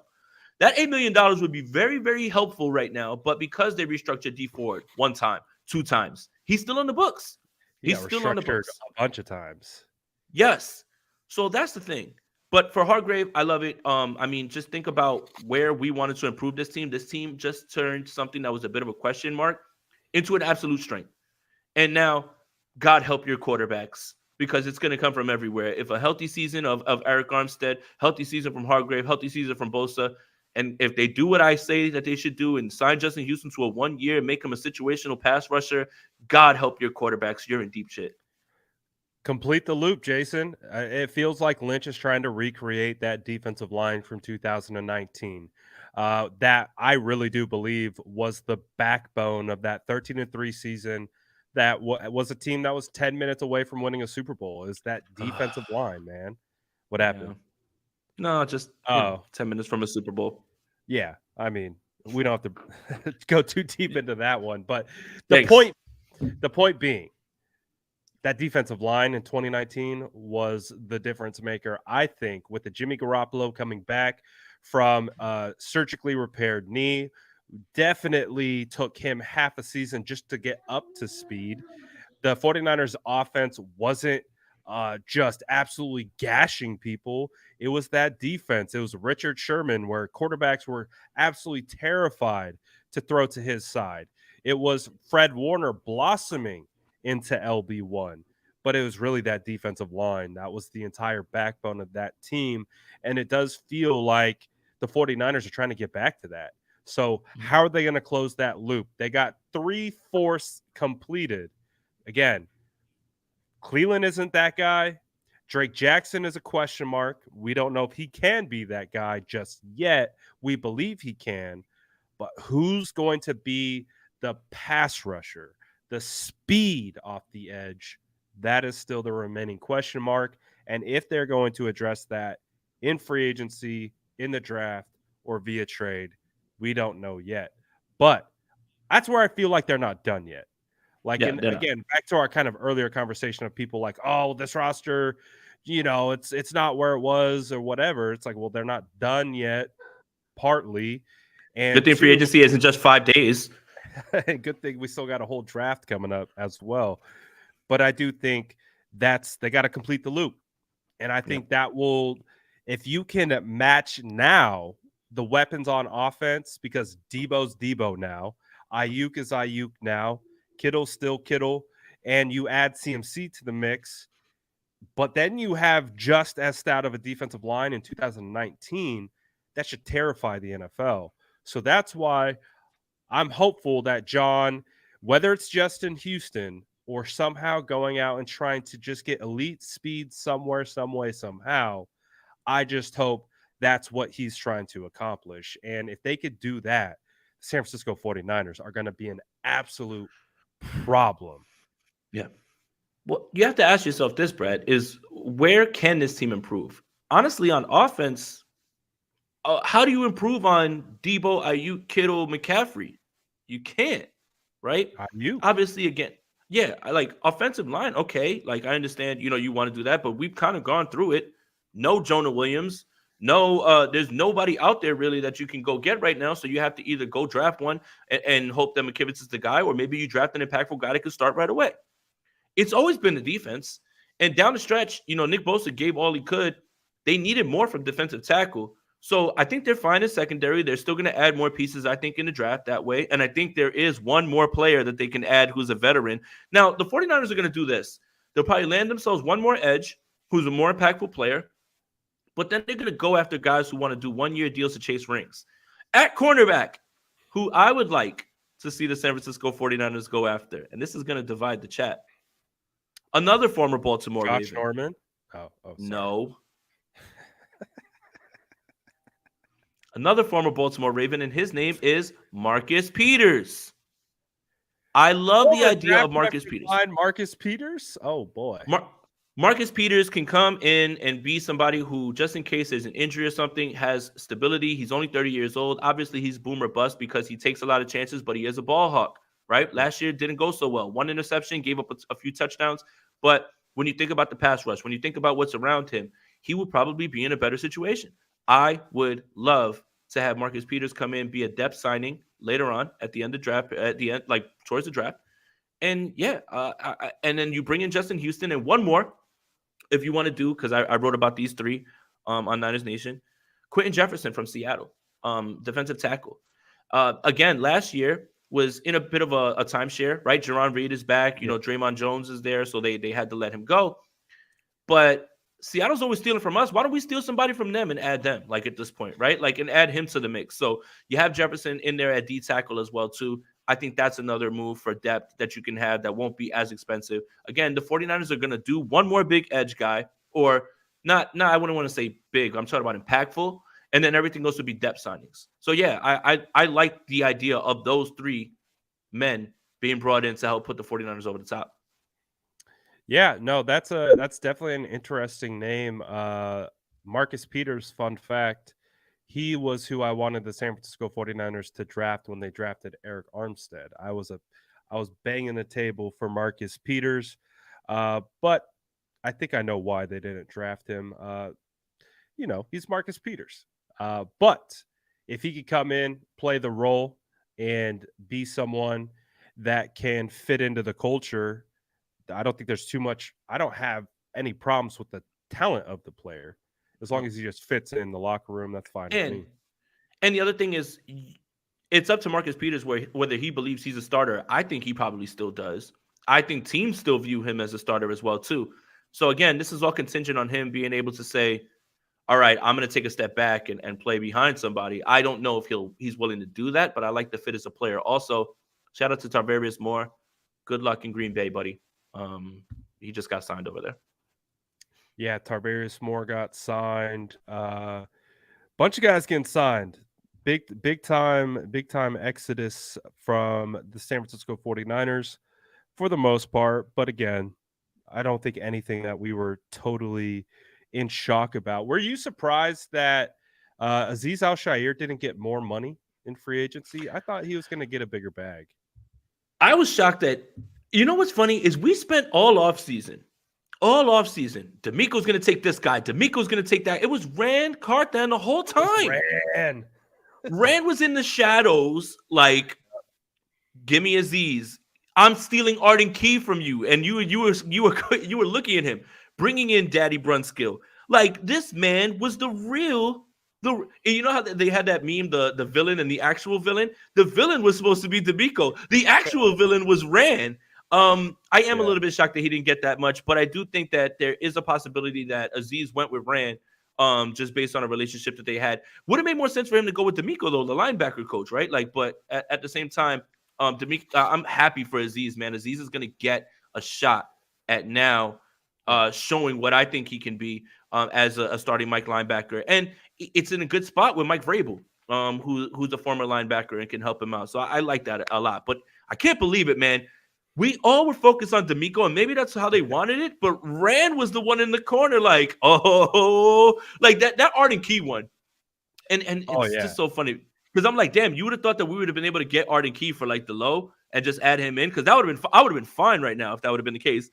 That $8 million would be very, very helpful right now. But because they restructured D Ford one time, 2 times, he's still on the books. He's still on the books a bunch of times. Yes. So that's the thing. But for Hargrave, I love it. I mean, just think about where we wanted to improve this team. This team just turned something that was a bit of a question mark into an absolute strength. And now, God help your quarterbacks because it's going to come from everywhere. If a healthy season of Eric Armstead, healthy season from Hargrave, healthy season from Bosa, and if they do what I say that they should do and sign Justin Houston to a 1 year and make him a situational pass rusher, God help your quarterbacks. You're in deep shit. Complete the loop, Jason. It feels like Lynch is trying to recreate that defensive line from 2019. That I really do believe was the backbone of that 13-3 season. That was a team that was 10 minutes away from winning a Super Bowl. Is that defensive line, man? What Yeah. happened? No, just Oh, 10 minutes from a Super Bowl. yeah. I mean, we don't have to go too deep into that one, but the Thanks. point being, that defensive line in 2019 was the difference maker, I think, with the Jimmy Garoppolo coming back from a surgically repaired knee. Definitely took him half a season just to get up to speed. The 49ers offense wasn't just absolutely gashing people. It was that defense. It was Richard Sherman, where quarterbacks were absolutely terrified to throw to his side. It was Fred Warner blossoming into LB1. But it was really that defensive line. That was the entire backbone of that team. And it does feel like the 49ers are trying to get back to that. So, how are they going to close that loop? They got 3/4 completed. Again, Cleveland isn't that guy. Drake Jackson is a question mark. We don't know if he can be that guy just yet. We believe he can. But who's going to be the pass rusher, the speed off the edge? That is still the remaining question mark. And if they're going to address that in free agency, in the draft, or via trade, we don't know yet. But that's where I feel like they're not done yet. Like, Yeah, and they're not. again, back to our kind of earlier conversation of people like, oh, this roster, it's not where it was or whatever. It's like, well, they're not done yet, partly. Good And thing free two, agency isn't just 5 days. good thing we still got a whole draft coming up as well. But I do think they got to complete the loop. And I think that will, if you can match now the weapons on offense, because Debo's Debo now, Ayuk is Ayuk now, Kittle's still Kittle, and you add CMC to the mix, but then you have just as stout of a defensive line in 2019, that should terrify the NFL. So that's why I'm hopeful that John, whether it's just in Houston or somehow going out and trying to just get elite speed somewhere, some way, somehow, I just hope that's what he's trying to accomplish. And if they could do that, San Francisco 49ers are going to be an absolute problem. Yeah. Well, you have to ask yourself this, Brad, is where can this team improve? Honestly, on offense, how do you improve on Debo, Ayuk, Kittle, McCaffrey? You can't, right? You Obviously, again, yeah, I like offensive line. Okay, like I understand, you want to do that, but we've kind of gone through it. No Jonah Williams, there's nobody out there really that you can go get right now. So you have to either go draft one and hope that McKivitz is the guy, or maybe you draft an impactful guy that can start right away. It's always been the defense, and down the stretch, Nick Bosa gave all he could. They needed more from defensive tackle. So I think they're fine in secondary. They're still going to add more pieces, I think, in the draft that way. And I think there is one more player that they can add who's a veteran. Now, the 49ers are going to do this. They'll probably land themselves one more edge who's a more impactful player. But then they're going to go after guys who want to do 1-year deals to chase rings. At cornerback, who I would like to see the San Francisco 49ers go after. And this is going to divide the chat. Another former Baltimore Josh Raven. Norman. Oh, sorry. No. Another former Baltimore Raven, and his name is Marcus Peters. I love the idea of Marcus Peters. Marcus Peters? Oh, boy. Marcus Peters can come in and be somebody who, just in case there's an injury or something, has stability. He's only 30 years old. Obviously, he's boomer bust because he takes a lot of chances, but he is a ball hawk, right? Last year didn't go so well. 1 interception, gave up a few touchdowns. But when you think about the pass rush, when you think about what's around him, he would probably be in a better situation. I would love to have Marcus Peters come in, be a depth signing later on at the end of draft, at the end, like towards the draft. And yeah, and then you bring in Justin Houston and one more if you want to do, because I wrote about these three. on Niners Nation. Quentin Jefferson from Seattle, defensive tackle. Again, last year was in a bit of a timeshare, right? Jerron Reed is back. You Yeah. know, Draymond Jones is there, so they had to let him go. But Seattle's always stealing from us. Why don't we steal somebody from them and add them, like at this point, right? Like, and add him to the mix. So you have Jefferson in there at D tackle as well, too. I think that's another move for depth that you can have that won't be as expensive. Again, the 49ers are going to do one more big edge guy, or not, I wouldn't want to say big. I'm talking about impactful. And then everything else would be depth signings. So, yeah, I like the idea of those three men being brought in to help put the 49ers over the top. Yeah, no, that's definitely an interesting name. Marcus Peters, fun fact, he was who I wanted the San Francisco 49ers to draft when they drafted Eric Armstead. I was banging the table for Marcus Peters, but I think I know why they didn't draft him. He's Marcus Peters. But if he could come in, play the role, and be someone that can fit into the culture, I don't think there's too much. I don't have any problems with the talent of the player. As long as he just fits in the locker room, that's fine with me. And the other thing is, it's up to Marcus Peters whether he believes he's a starter. I think he probably still does. I think teams still view him as a starter as well, too. So, again, this is all contingent on him being able to say, all right, I'm going to take a step back and play behind somebody. I don't know if he's willing to do that, but I like the fit as a player. Also, shout out to Tarvarius Moore. Good luck in Green Bay, buddy. He just got signed over there. Yeah, Tarvarius Moore got signed. Bunch of guys getting signed. Big time exodus from the San Francisco 49ers for the most part. But again, I don't think anything that we were totally in shock about. Were you surprised that Azeez Al-Shaair didn't get more money in free agency? I thought he was going to get a bigger bag. I was shocked that, you know what's funny is we spent all offseason, D'Amico's going to take this guy. D'Amico's going to take that. It was Rand Carthan the whole time. Rand was in the shadows like, give me Azeez. I'm stealing Arden Key from you. And you were looking at him, bringing in Daddy Brunskill. Like, this man was the real. You know how they had that meme, the villain and the actual villain? The villain was supposed to be D'Amico. The actual villain was Rand. I am a little bit shocked that he didn't get that much, but I do think that there is a possibility that Azeez went with Rand just based on a relationship that they had. Would have made more sense for him to go with D'Amico, though, the linebacker coach, right? Like, but at the same time, D'Amico, I'm happy for Azeez, man. Azeez is going to get a shot at now showing what I think he can be as a starting Mike linebacker. And it's in a good spot with Mike Vrabel, who's a former linebacker and can help him out. So I like that a lot. But I can't believe it, man. We all were focused on D'Amico, and maybe that's how they wanted it. But Rand was the one in the corner, like, oh, like that Arden Key one. And it's just so funny because I'm like, damn, you would have thought that we would have been able to get Arden Key for like the low and just add him in, because I would have been fine right now if that would have been the case.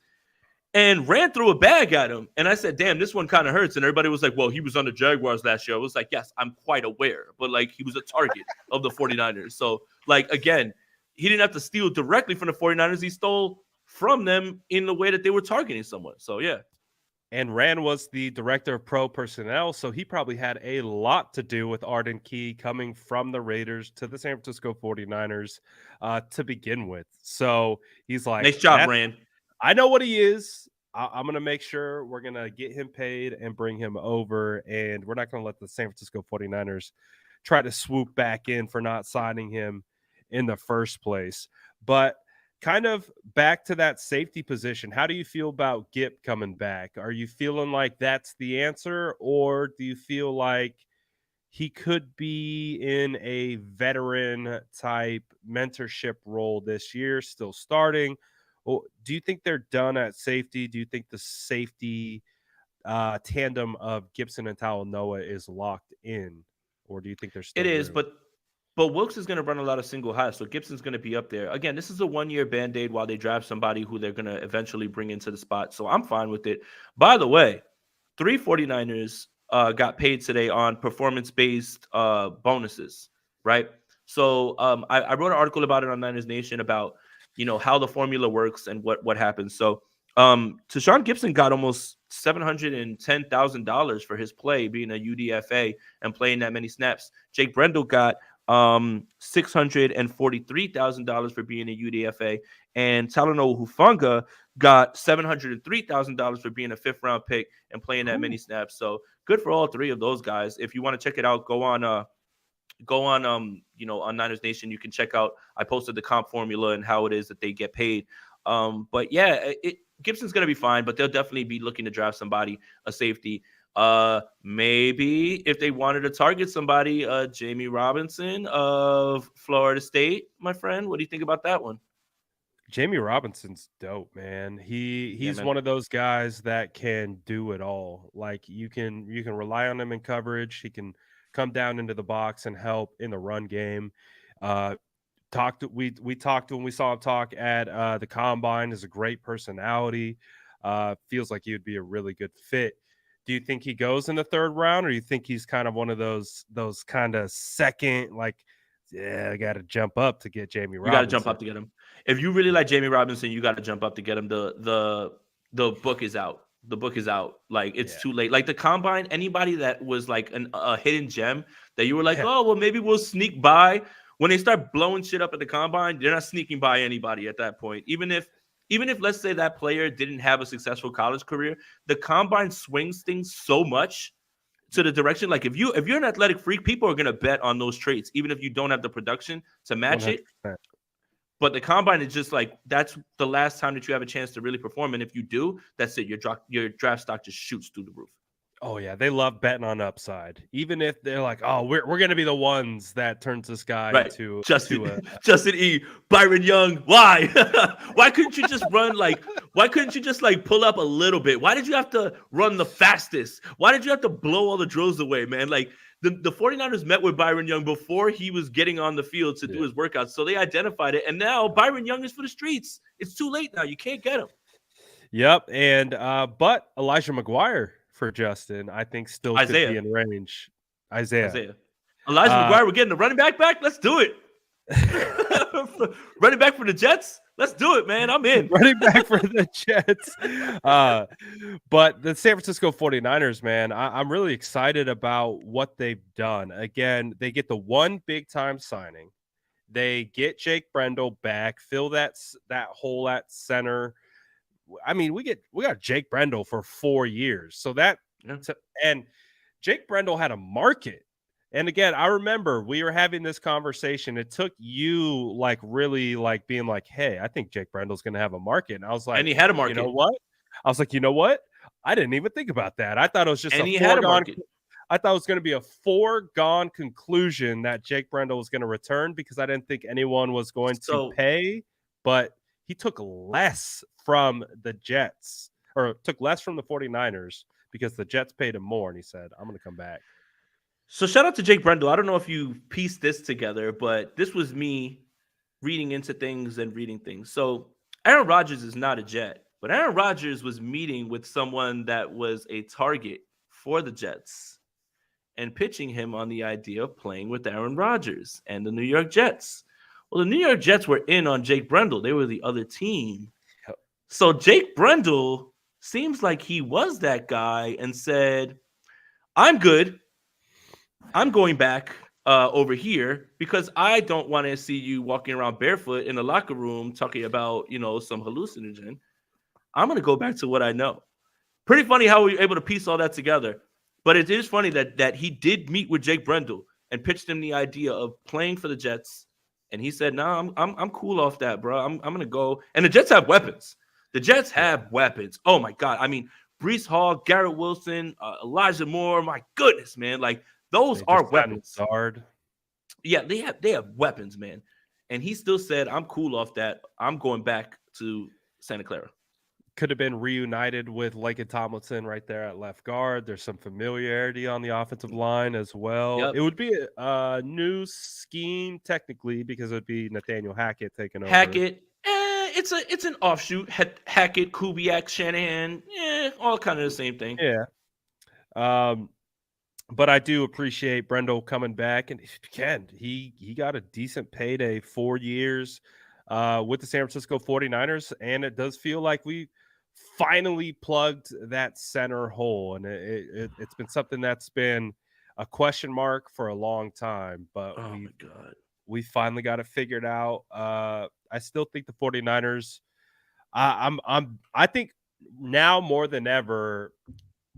And Rand threw a bag at him, and I said, damn, this one kind of hurts. And everybody was like, well, he was on the Jaguars last year. I was like, yes, I'm quite aware, but like he was a target of the 49ers. So like, again, he didn't have to steal directly from the 49ers. He stole from them in the way that they were targeting someone. So, yeah. And Rand was the director of pro personnel, so he probably had a lot to do with Arden Key coming from the Raiders to the San Francisco 49ers to begin with. So he's like, nice job, Rand. I know what he is. I'm going to make sure we're going to get him paid and bring him over, and we're not going to let the San Francisco 49ers try to swoop back in for not signing him in the first place. But kind of back to that safety position, how do you feel about Gip coming back? Are you feeling like that's the answer, or do you feel like he could be in a veteran type mentorship role this year, still starting? Or do you think they're done at safety? Do you think the safety tandem of Gibson and Talanoa is locked in, or do you think there's still it is, room? But Wilkes is going to run a lot of single highs, so Gibson's going to be up there. Again, this is a one-year Band-Aid while they draft somebody who they're going to eventually bring into the spot, so I'm fine with it. By the way, 3 49ers got paid today on performance-based bonuses, right? So I wrote an article about it on Niners Nation about, how the formula works and what happens. So Tashawn Gibson got almost $710,000 for his play being a UDFA and playing that many snaps. Jake Brendel got $643,000 for being a UDFA, and Talanoa Hufanga got $703,000 for being a 5th-round pick and playing that many snaps. So good for all three of those guys. If you want to check it out, go on on Niners Nation. You can check out, I posted the comp formula and how it is that they get paid. But yeah, Gibson's gonna be fine, but they'll definitely be looking to draft somebody, a safety. Maybe if they wanted to target somebody, Jamie Robinson of Florida State, my friend. What do you think about that one? Jamie Robinson's dope, man. He's Man. one of those guys that can do it all. Like you can rely on him in coverage. He can come down into the box and help in the run game. We talked when we saw him talk at the combine. Is a great personality. Feels like he would be a really good fit. Do you think he goes in the 3rd round, or do you think he's kind of one of those kind of second, like, yeah, I got to jump up to get Jamie Robinson? You got to jump up to get him. If you really like Jamie Robinson, you got to jump up to get him. The book is out. The book is out. Like, it's too late. Like the combine, anybody that was like a hidden gem that you were like, oh, well, maybe we'll sneak by. When they start blowing shit up at the combine, they're not sneaking by anybody at that point. Even if let's say that player didn't have a successful college career, the combine swings things so much to the direction. Like if you're an athletic freak, people are gonna bet on those traits, even if you don't have the production to match 100%. It. But the combine is just like, that's the last time that you have a chance to really perform. And if you do, that's it. Your draft stock just shoots through the roof. Oh yeah, they love betting on upside. Even if they're like, "Oh, we're going to be the ones that turns this guy into Justin E. Byron Young." Why? Why couldn't you just run like? Why couldn't you just like pull up a little bit? Why did you have to run the fastest? Why did you have to blow all the drills away, man? Like the 49ers met with Byron Young before he was getting on the field to do his workouts, so they identified it, and now Byron Young is for the streets. It's too late now. You can't get him. Yep, and but Elijah McGuire for Justin, I think still could be in range. Isaiah. Elijah McGuire, we're getting the running back. Let's do it. Running back for the Jets. Let's do it, man. I'm in. Running back for the Jets. But the San Francisco 49ers, man, I'm really excited about what they've done. Again, they get the one big-time signing. They get Jake Brendel back, fill that hole at center. I mean, we got Jake Brendel for 4 years. So and Jake Brendel had a market. And again, I remember we were having this conversation. It took you like really like being like, hey, I think Jake Brendel's going to have a market. And I was like, and he had a market. You know what? I was like, you know what? I didn't even think about that. I thought it was just I thought it was going to be a foregone conclusion that Jake Brendel was going to return because I didn't think anyone was going to pay. But he took less from the Jets, or took less from the 49ers because the Jets paid him more. And he said, I'm going to come back. So shout out to Jake Brendel. I don't know if you pieced this together, but this was me reading into things and reading things. So Aaron Rodgers is not a Jet, but Aaron Rodgers was meeting with someone that was a target for the Jets and pitching him on the idea of playing with Aaron Rodgers and the New York Jets. Well, the New York Jets were in on Jake Brendel. They were the other team. So Jake Brendel seems like he was that guy and said, I'm good. I'm going back over here because I don't want to see you walking around barefoot in the locker room talking about, some hallucinogen. I'm going to go back to what I know. Pretty funny how we were able to piece all that together. But it is funny that he did meet with Jake Brendel and pitched him the idea of playing for the Jets. And he said, no, I'm cool off that, bro. I'm going to go. And the Jets have weapons. The Jets have weapons. Oh, my God. I mean, Breece Hall, Garrett Wilson, Elijah Moore. My goodness, man. Like, those are weapons. Yeah, they have weapons, man. And he still said, I'm cool off that. I'm going back to Santa Clara. Could have been reunited with Laken Tomlinson right there at left guard. There's some familiarity on the offensive line as well. Yep. It would be a new scheme technically because it would be Nathaniel Hackett taking over. Hackett, it's an offshoot. Hackett, Kubiak, Shanahan, all kind of the same thing. Yeah. But I do appreciate Brendel coming back, and again, he got a decent payday, 4 years with the San Francisco 49ers, and it does feel like we finally plugged that center hole, and it's been something that's been a question mark for a long time, but Oh we my god. we finally got it figured out. I still think the 49ers. I think now more than ever,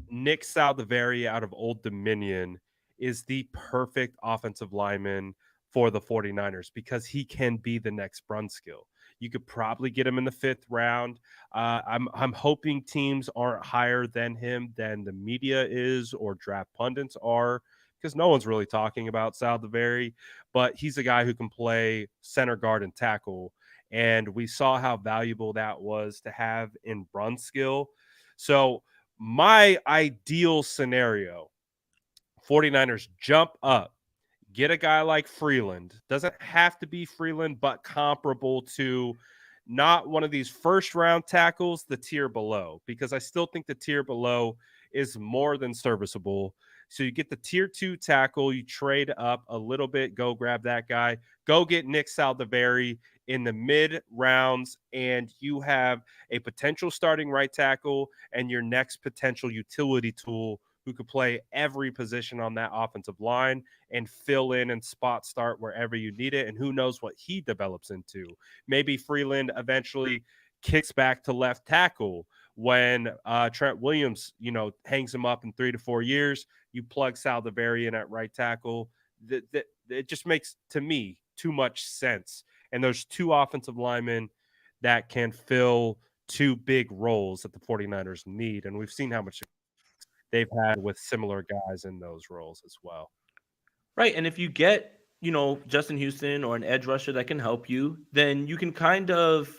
Nick Saldiveri out of Old Dominion is the perfect offensive lineman for the 49ers because he can be the next Brunskill. You could probably get him in the 5th round. I'm hoping teams aren't higher than him than the media is or draft pundits are because no one's really talking about Saldiveri, but he's a guy who can play center guard and tackle. And we saw how valuable that was to have in Brunskill. So my ideal scenario, 49ers jump up, get a guy like Freeland. Doesn't have to be Freeland, but comparable to not one of these first round tackles, the tier below, because I still think the tier below is more than serviceable. So you get the tier 2 tackle, you trade up a little bit, go grab that guy, go get Nick Saldiveri in the mid rounds, and you have a potential starting right tackle and your next potential utility tool who could play every position on that offensive line and fill in and spot start wherever you need it. And who knows what he develops into. Maybe Freeland eventually kicks back to left tackle when Trent Williams, hangs him up in 3 to 4 years. You plug Saldiveri in at right tackle. It just makes, to me, too much sense. And there's two offensive linemen that can fill two big roles that the 49ers need. And we've seen how much they've had with similar guys in those roles as well. Right. And if you get, Justin Houston or an edge rusher that can help you, then you can kind of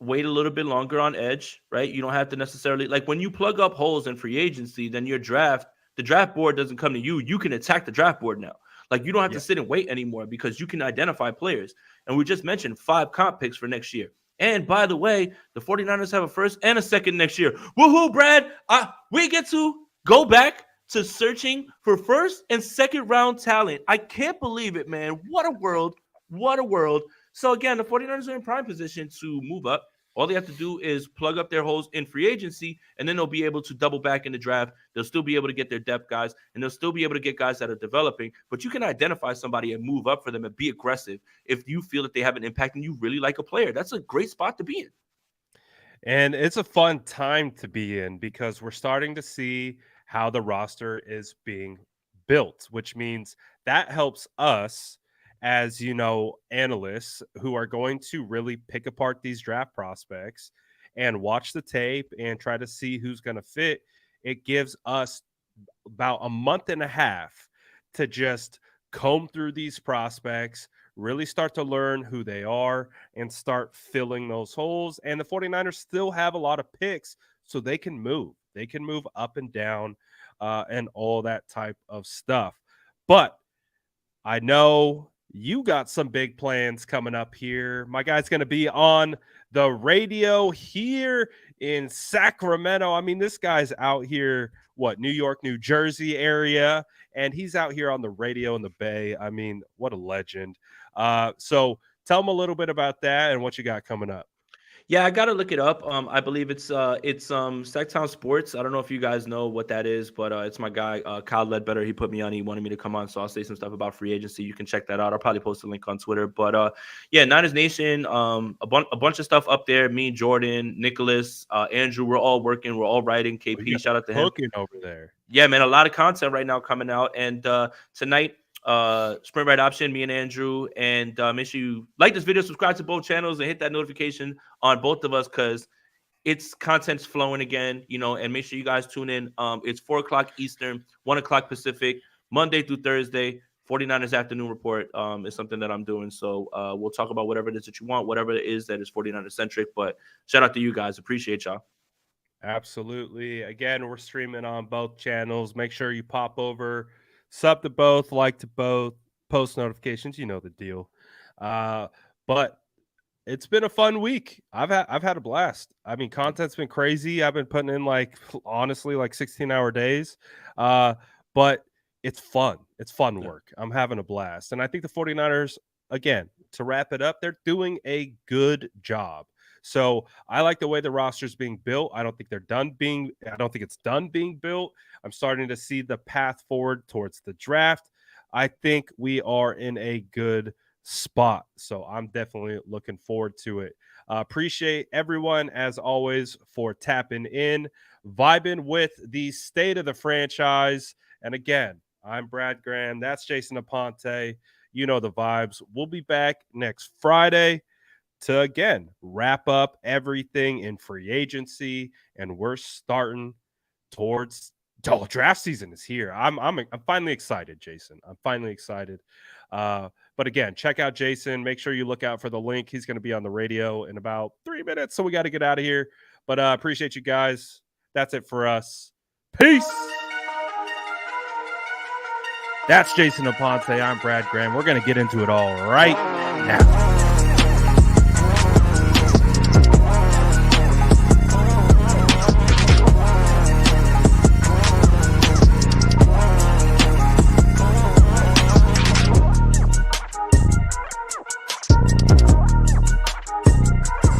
wait a little bit longer on edge, right? You don't have to necessarily, like, when you plug up holes in free agency, then the draft board doesn't come to you. You can attack the draft board now. Like, you don't have to Yeah. sit and wait anymore because you can identify players. And we just mentioned 5 comp picks for next year. And by the way, the 49ers have a first and a second next year. Woohoo, Brad. We get to go back to searching for first and second round talent. I can't believe it, man. What a world. What a world. So, again, the 49ers are in prime position to move up. All they have to do is plug up their holes in free agency, and then they'll be able to double back in the draft. They'll still be able to get their depth guys, and they'll still be able to get guys that are developing. But you can identify somebody and move up for them and be aggressive if you feel that they have an impact and you really like a player. That's a great spot to be in. And it's a fun time to be in because we're starting to see how the roster is being built, which means that helps us as, analysts who are going to really pick apart these draft prospects and watch the tape and try to see who's going to fit. It gives us about a month and a half to just comb through these prospects, really start to learn who they are, and start filling those holes. And the 49ers still have a lot of picks, so they can move. They can move up and down and all that type of stuff. But I know you got some big plans coming up here. My guy's going to be on the radio here in Sacramento. I mean, this guy's out here, New York, New Jersey area, and he's out here on the radio in the Bay. I mean, what a legend. So tell him a little bit about that and what you got coming up. Yeah, I gotta look it up. I believe it's Sacktown Sports. I don't know if you guys know what that is, but it's my guy Kyle Ledbetter. He put me on. He wanted me to come on, so I'll say some stuff about free agency. You can check that out. I'll probably post a link on Twitter. But yeah, Niners Nation. A bunch of stuff up there. Me, Jordan, Nicholas, Andrew. We're all working. We're all writing. KP, shout out to him. Cooking over there. Yeah, man, a lot of content right now coming out, and tonight. Sprint Right Option, me and Andrew, and make sure you like this video, subscribe to both channels, and hit that notification on both of us because it's content's flowing again, and make sure you guys tune in. It's 4:00 Eastern, 1:00 Pacific, Monday through Thursday. 49ers Afternoon Report is something that I'm doing. So we'll talk about whatever it is that you want, whatever it is that is 49ers centric. But shout out to you guys. Appreciate y'all. Absolutely. Again, we're streaming on both channels. Make sure you pop over, sub to both, like to both, post notifications. You know the deal. But it's been a fun week. I've had a blast. I mean, content's been crazy. I've been putting in honestly 16-hour days. But it's fun. It's fun work. I'm having a blast. And I think the 49ers, again, to wrap it up, they're doing a good job. So I like the way the roster's being built. I don't think it's done being built. I'm starting to see the path forward towards the draft. I think we are in a good spot. So I'm definitely looking forward to it. Appreciate everyone, as always, for tapping in, vibing with the state of the franchise. And again, I'm Brad Graham. That's Jason Aponte. You know the vibes. We'll be back next Friday to, again, wrap up everything in free agency. And we're starting towards draft season is here. I'm finally excited, Jason. I'm finally excited. But again, check out Jason. Make sure you look out for the link. He's going to be on the radio in about 3 minutes, so we got to get out of here. But appreciate you guys. That's it for us. Peace. That's Jason Aponte. I'm Brad Graham. We're going to get into it all right now.